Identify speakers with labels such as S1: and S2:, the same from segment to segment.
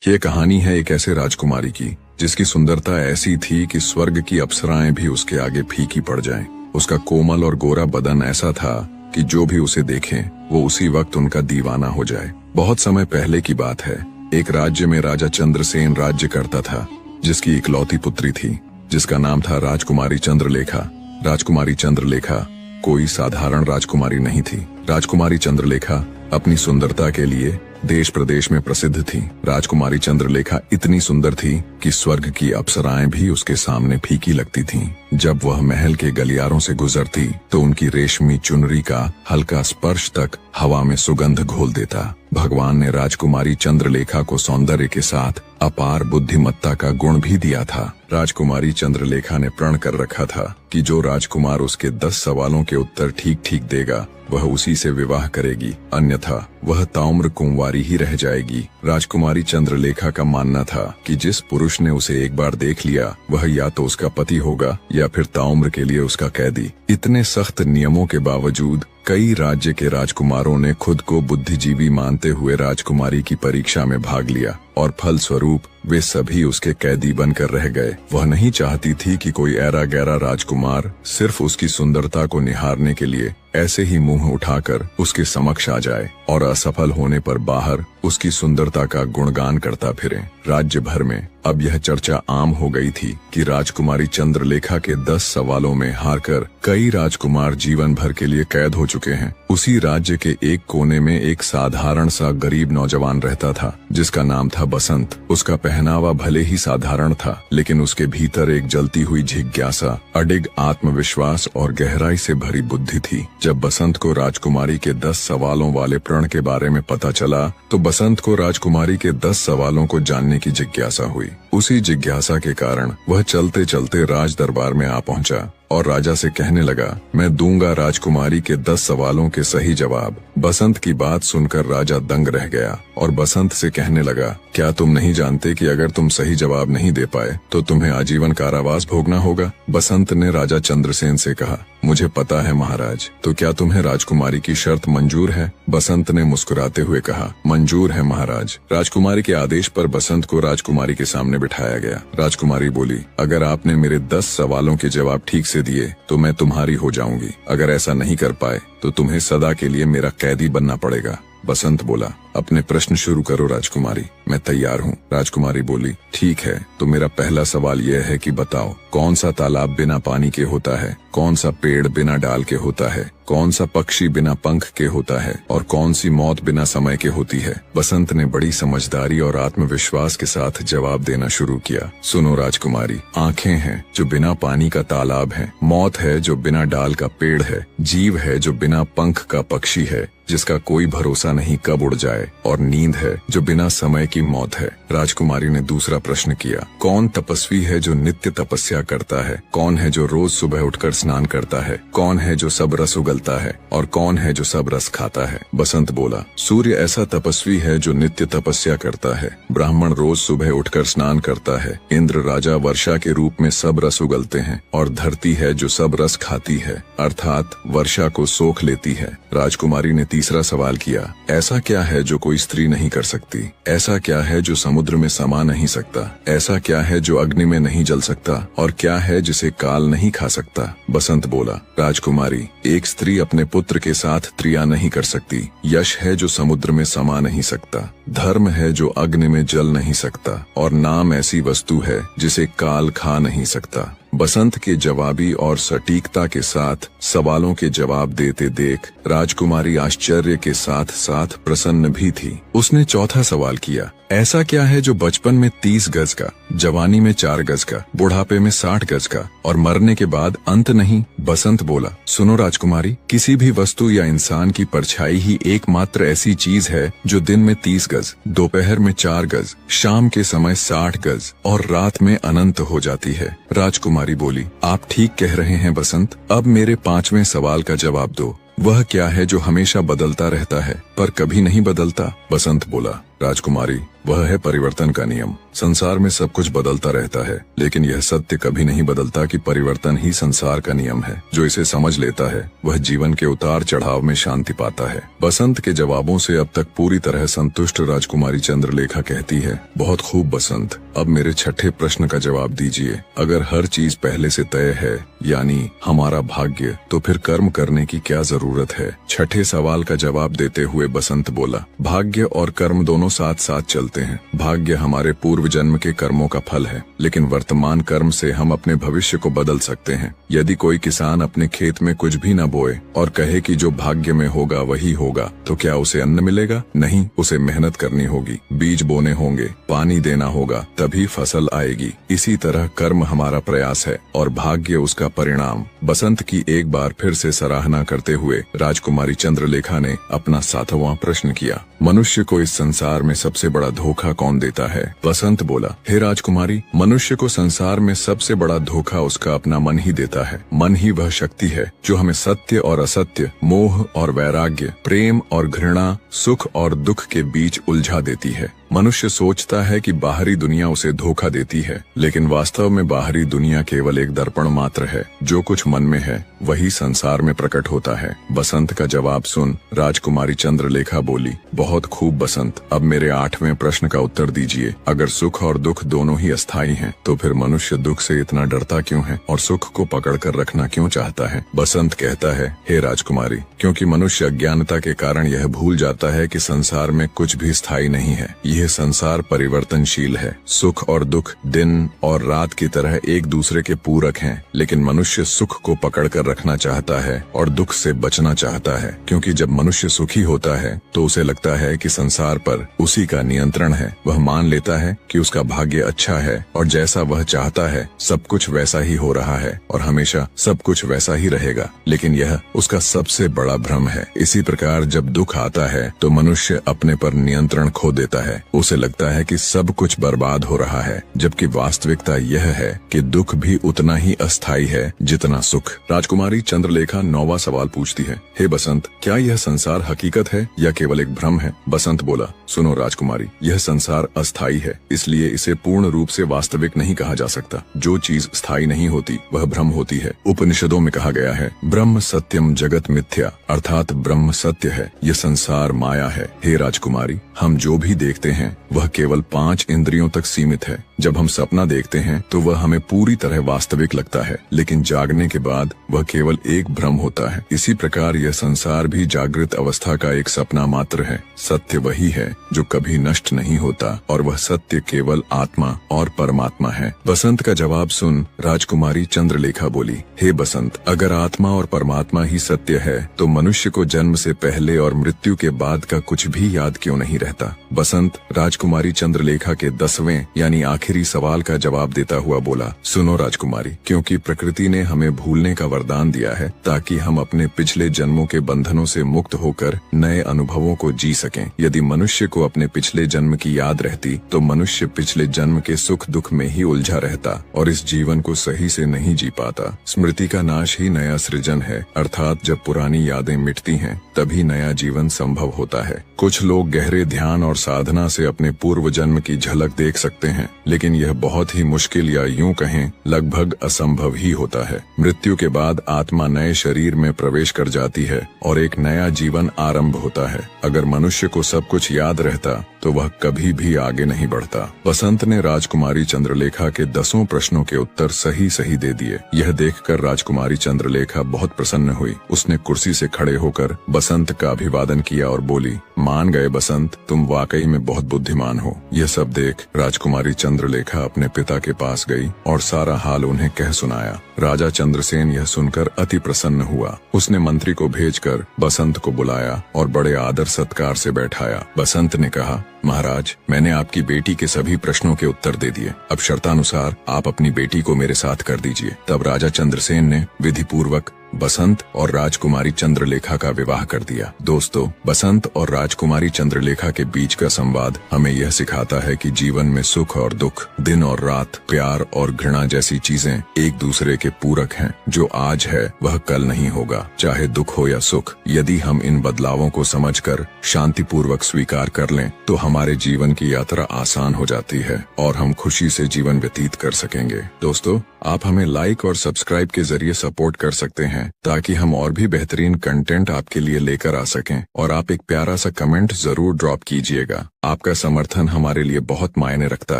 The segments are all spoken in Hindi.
S1: ये कहानी है एक ऐसे राजकुमारी की जिसकी सुंदरता ऐसी थी कि स्वर्ग की अप्सराएं भी उसके आगे फीकी पड़ जाएं। उसका कोमल और गोरा बदन ऐसा था कि जो भी उसे देखे वो उसी वक्त उनका दीवाना हो जाए। बहुत समय पहले की बात है, एक राज्य में राजा चंद्रसेन राज्य करता था, जिसकी इकलौती पुत्री थी जिसका नाम था राजकुमारी चंद्रलेखा। राजकुमारी चंद्रलेखा कोई साधारण राजकुमारी नहीं थी। राजकुमारी चंद्रलेखा अपनी सुंदरता के लिए देश प्रदेश में प्रसिद्ध थी। राजकुमारी चंद्रलेखा इतनी सुंदर थी कि स्वर्ग की अप्सराएं भी उसके सामने फीकी लगती थीं। जब वह महल के गलियारों से गुजरती तो उनकी रेशमी चुनरी का हल्का स्पर्श तक हवा में सुगंध घोल देता। भगवान ने राजकुमारी चंद्रलेखा को सौंदर्य के साथ अपार बुद्धिमत्ता का गुण भी दिया था। राजकुमारी चंद्रलेखा ने प्रण कर रखा था कि जो राजकुमार उसके 10 सवालों के उत्तर ठीक ठीक देगा वह उसी से विवाह करेगी, अन्यथा वह ताउम्र कुंवारी ही रह जाएगी। राजकुमारी चंद्रलेखा का मानना था कि जिस पुरुष ने उसे एक बार देख लिया वह या तो उसका पति होगा या फिर ताउम्र के लिए उसका कैदी। इतने सख्त नियमों के बावजूद कई राज्य के राजकुमारों ने खुद को बुद्धिजीवी मानते हुए राजकुमारी की परीक्षा में भाग लिया और फलस्वरूप वे सभी उसके कैदी बनकर रह गए। वह नहीं चाहती थी कि कोई ऐरा गैरा राजकुमार सिर्फ उसकी सुंदरता को निहारने के लिए ऐसे ही मुंह उठाकर उसके समक्ष आ जाए और असफल होने पर बाहर उसकी सुंदरता का गुणगान करता फिरे। राज्य भर में अब यह चर्चा आम हो गई थी कि राजकुमारी चंद्रलेखा के 10 सवालों में हारकर कई राजकुमार जीवन भर के लिए कैद हो चुके हैं। उसी राज्य के एक कोने में एक साधारण सा गरीब नौजवान रहता था जिसका नाम था बसंत। उसका पहनावा भले ही साधारण था, लेकिन उसके भीतर एक जलती हुई जिज्ञासा, अडिग आत्मविश्वास और गहराई से भरी बुद्धि थी। जब बसंत को राजकुमारी के 10 सवालों वाले प्रण के बारे में पता चला तो बसंत को राजकुमारी के 10 सवालों को जानने की जिज्ञासा हुई। उसी जिज्ञासा के कारण वह चलते चलते राज दरबार में आ पहुंचा और राजा से कहने लगा, मैं दूंगा राजकुमारी के 10 सवालों के सही जवाब। बसंत की बात सुनकर राजा दंग रह गया और बसंत से कहने लगा, क्या तुम नहीं जानते कि अगर तुम सही जवाब नहीं दे पाए तो तुम्हें आजीवन कारावास भोगना होगा? बसंत ने राजा चंद्रसेन से कहा, मुझे पता है महाराज, तो क्या तुम्हें राजकुमारी की शर्त मंजूर है? बसंत ने मुस्कुराते हुए कहा, मंजूर है महाराज। राजकुमारी के आदेश पर बसंत को राजकुमारी के सामने बिठाया गया। राजकुमारी बोली, अगर आपने मेरे 10 सवालों के जवाब ठीक से दिए तो मैं तुम्हारी हो जाऊंगी। अगर ऐसा नहीं कर पाए तो तुम्हें सदा के लिए मेरा कैदी बनना पड़ेगा। बसंत बोला, अपने प्रश्न शुरू करो राजकुमारी, मैं तैयार हूँ। राजकुमारी बोली, ठीक है, तो मेरा पहला सवाल यह है कि बताओ, कौन सा तालाब बिना पानी के होता है? कौन सा पेड़ बिना डाल के होता है? कौन सा पक्षी बिना पंख के होता है? और कौन सी मौत बिना समय के होती है? बसंत ने बड़ी समझदारी और आत्मविश्वास के साथ जवाब देना शुरू किया। सुनो राजकुमारी, आंखें हैं जो बिना पानी का तालाब है, मौत है जो बिना डाल का पेड़ है, जीव है जो बिना पंख का पक्षी है जिसका कोई भरोसा नहीं कब उड़ जाए, और नींद है जो बिना समय की मौत है। राजकुमारी ने दूसरा प्रश्न किया, कौन तपस्वी है जो नित्य तपस्या करता है? कौन है जो रोज सुबह उठकर स्नान करता है? कौन है जो सब रस उगलता है? और कौन है जो सब रस खाता है? बसंत बोला, सूर्य ऐसा तपस्वी है जो नित्य तपस्या करता है, ब्राह्मण रोज सुबह उठकर स्नान करता है, इंद्र राजा वर्षा के रूप में सब रस उगलते हैं, और धरती है जो सब रस खाती है, अर्थात वर्षा को सोख लेती है। राजकुमारी ने तीसरा सवाल किया, ऐसा क्या है जो कोई स्त्री नहीं कर सकती? ऐसा क्या है जो समुद्र में समा नहीं सकता? ऐसा क्या है जो अग्नि में नहीं जल सकता? और क्या है जिसे काल नहीं खा सकता? बसंत बोला, राजकुमारी, एक स्त्री अपने पुत्र के साथ त्रिया नहीं कर सकती, यश है जो समुद्र में समा नहीं सकता, धर्म है जो अग्नि में जल नहीं सकता, और नाम ऐसी वस्तु है जिसे काल खा नहीं सकता। बसंत के जवाबी और सटीकता के साथ सवालों के जवाब देते देख राजकुमारी आश्चर्य के साथ साथ प्रसन्न भी थी। उसने चौथा सवाल किया, ऐसा क्या है जो बचपन में 30 गज का, जवानी में 4 गज का, बुढ़ापे में 60 गज का, और मरने के बाद अंत नहीं? बसंत बोला, सुनो राजकुमारी, किसी भी वस्तु या इंसान की परछाई ही एकमात्र ऐसी चीज है जो दिन में 30 गज, दोपहर में 4 गज, शाम के समय 60 गज और रात में अनंत हो जाती है। राजकुमारी बोली, आप ठीक कह रहे हैं बसंत। अब मेरे 5वें सवाल का जवाब दो, वह क्या है जो हमेशा बदलता रहता है पर कभी नहीं बदलता? बसंत बोला, राजकुमारी, वह है परिवर्तन का नियम। संसार में सब कुछ बदलता रहता है, लेकिन यह सत्य कभी नहीं बदलता कि परिवर्तन ही संसार का नियम है। जो इसे समझ लेता है वह जीवन के उतार चढ़ाव में शांति पाता है। बसंत के जवाबों से अब तक पूरी तरह संतुष्ट राजकुमारी चंद्रलेखा कहती है, बहुत खूब बसंत, अब मेरे छठे प्रश्न का जवाब दीजिए। अगर हर चीज पहले से तय है, यानी हमारा भाग्य, तो फिर कर्म करने की क्या जरूरत है? छठे सवाल का जवाब देते हुए बसंत बोला, भाग्य और कर्म दोनों साथ साथ चलते हैं। भाग्य हमारे पूर्व जन्म के कर्मों का फल है, लेकिन वर्तमान कर्म से हम अपने भविष्य को बदल सकते हैं। यदि कोई किसान अपने खेत में कुछ भी न बोए और कहे कि जो भाग्य में होगा वही होगा, तो क्या उसे अन्न मिलेगा? नहीं, उसे मेहनत करनी होगी, बीज बोने होंगे, पानी देना होगा, तभी फसल आएगी। इसी तरह कर्म हमारा प्रयास है और भाग्य उसका परिणाम। बसंत की एक बार फिर से सराहना करते हुए राजकुमारी चंद्रलेखा ने अपना 7वां प्रश्न किया, मनुष्य को इस संसार में सबसे बड़ा धोखा कौन देता है? बसंत बोला, हे राजकुमारी, मनुष्य को संसार में सबसे बड़ा धोखा उसका अपना मन ही देता है। मन ही वह शक्ति है जो हमें सत्य और असत्य, मोह और वैराग्य, प्रेम और घृणा, सुख और दुख के बीच उलझा देती है। मनुष्य सोचता है कि बाहरी दुनिया उसे धोखा देती है, लेकिन वास्तव में बाहरी दुनिया केवल एक दर्पण मात्र है। जो कुछ मन में है वही संसार में प्रकट होता है। बसंत का जवाब सुन राजकुमारी चंद्रलेखा बोली, बहुत खूब बसंत, अब मेरे 8वें प्रश्न का उत्तर दीजिए। अगर सुख और दुख दोनों ही अस्थायी हैं, तो फिर मनुष्य दुख से इतना डरता क्यों है और सुख को पकड़ कर रखना क्यों चाहता है? बसंत कहता है, हे राजकुमारी, क्योंकि मनुष्य अज्ञानता के कारण यह भूल जाता है कि संसार में कुछ भी स्थायी नहीं है। यह संसार परिवर्तनशील है। सुख और दुख दिन और रात की तरह एक दूसरे के पूरक हैं, लेकिन मनुष्य सुख को पकड़ कर रखना चाहता है और दुख से बचना चाहता है, क्योंकि जब मनुष्य सुखी होता है तो उसे लगता है कि संसार पर उसी का नियंत्रण है। वह मान लेता है कि उसका भाग्य अच्छा है और जैसा वह चाहता है सब कुछ वैसा ही हो रहा है और हमेशा सब कुछ वैसा ही रहेगा, लेकिन यह उसका सबसे बड़ा भ्रम है। इसी प्रकार जब दुख आता है तो मनुष्य अपने पर नियंत्रण खो देता है। उसे लगता है कि सब कुछ बर्बाद हो रहा है, जबकि वास्तविकता यह है कि दुख भी उतना ही अस्थायी है जितना सुख। राजकुमारी चंद्रलेखा 9वां सवाल पूछती है, हे बसंत, क्या यह संसार हकीकत है या केवल एक भ्रम है? बसंत बोला, सुनो राजकुमारी, यह संसार अस्थायी है, इसलिए इसे पूर्ण रूप से वास्तविक नहीं कहा जा सकता। जो चीज स्थायी नहीं होती वह भ्रम होती है। उपनिषदों में कहा गया है, ब्रह्म सत्यम जगत मिथ्या, अर्थात ब्रह्म सत्य है, यह संसार माया है। हे राजकुमारी, हम जो भी देखते हैं वह केवल 5 इंद्रियों तक सीमित है। जब हम सपना देखते हैं तो वह हमें पूरी तरह वास्तविक लगता है, लेकिन जागने के बाद वह केवल एक भ्रम होता है। इसी प्रकार यह संसार भी जागृत अवस्था का एक सपना मात्र है। सत्य वही है जो कभी नष्ट नहीं होता और वह सत्य केवल आत्मा और परमात्मा है। बसंत का जवाब सुन राजकुमारी चंद्रलेखा बोली, हे बसंत, अगर आत्मा और परमात्मा ही सत्य है तो मनुष्य को जन्म से पहले और मृत्यु के बाद का कुछ भी याद क्यों नहीं रहता? बसंत राजकुमारी चंद्रलेखा के 10वें यानी आखिरी सवाल का जवाब देता हुआ बोला, सुनो राजकुमारी, क्योंकि प्रकृति ने हमें भूलने का वरदान दिया है ताकि हम अपने पिछले जन्मों के बंधनों से मुक्त होकर नए अनुभवों को जी सकें। यदि मनुष्य को अपने पिछले जन्म की याद रहती तो मनुष्य पिछले जन्म के सुख दुख में ही उलझा रहता और इस जीवन को सही से नहीं जी पाता। स्मृति का नाश ही नया सृजन है, अर्थात जब पुरानी यादें मिटती हैं तभी नया जीवन संभव होता है। कुछ लोग गहरे ध्यान और साधना से अपने पूर्व जन्म की झलक देख सकते हैं, लेकिन यह बहुत ही मुश्किल या यूं कहें लगभग असंभव ही होता है। मृत्यु के बाद आत्मा नए शरीर में प्रवेश कर जाती है और एक नया जीवन आरंभ होता है। अगर मनुष्य को सब कुछ याद रहता तो वह कभी भी आगे नहीं बढ़ता। बसंत ने राजकुमारी चंद्रलेखा के 10 प्रश्नों के उत्तर सही सही दे दिए। यह देखकर राजकुमारी चंद्रलेखा बहुत प्रसन्न हुई। उसने कुर्सी से खड़े होकर बसंत का अभिवादन किया और बोली, मान गए बसंत, तुम वाकई में बहुत बुद्धिमान हो। यह सब देख राजकुमारी चंद्रलेखा अपने पिता के पास गई और सारा हाल उन्हें कह सुनाया। राजा चंद्रसेन यह सुनकर अति प्रसन्न हुआ। उसने मंत्री को भेजकर बसंत को बुलाया और बड़े आदर सत्कार से बैठाया। बसंत ने कहा, महाराज, मैंने आपकी बेटी के सभी प्रश्नों के उत्तर दे दिए। अब शर्तानुसार आप अपनी बेटी को मेरे साथ कर दीजिए। तब राजा चंद्रसेन ने विधि पूर्वक बसंत और राजकुमारी चंद्रलेखा का विवाह कर दिया। दोस्तों, बसंत और राजकुमारी चंद्रलेखा के बीच का संवाद हमें यह सिखाता है कि जीवन में सुख और दुख, दिन और रात, प्यार और घृणा जैसी चीजें एक दूसरे के पूरक हैं। जो आज है वह कल नहीं होगा, चाहे दुख हो या सुख। यदि हम इन बदलावों को समझकर शांतिपूर्वक स्वीकार कर लें तो हमारे जीवन की यात्रा आसान हो जाती है और हम खुशी से जीवन व्यतीत कर सकेंगे। दोस्तों, आप हमें लाइक और सब्सक्राइब के जरिए सपोर्ट कर सकते हैं ताकि हम और भी बेहतरीन कंटेंट आपके लिए लेकर आ सकें। और आप एक प्यारा सा कमेंट जरूर ड्रॉप कीजिएगा। आपका समर्थन हमारे लिए बहुत मायने रखता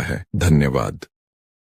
S1: है। धन्यवाद।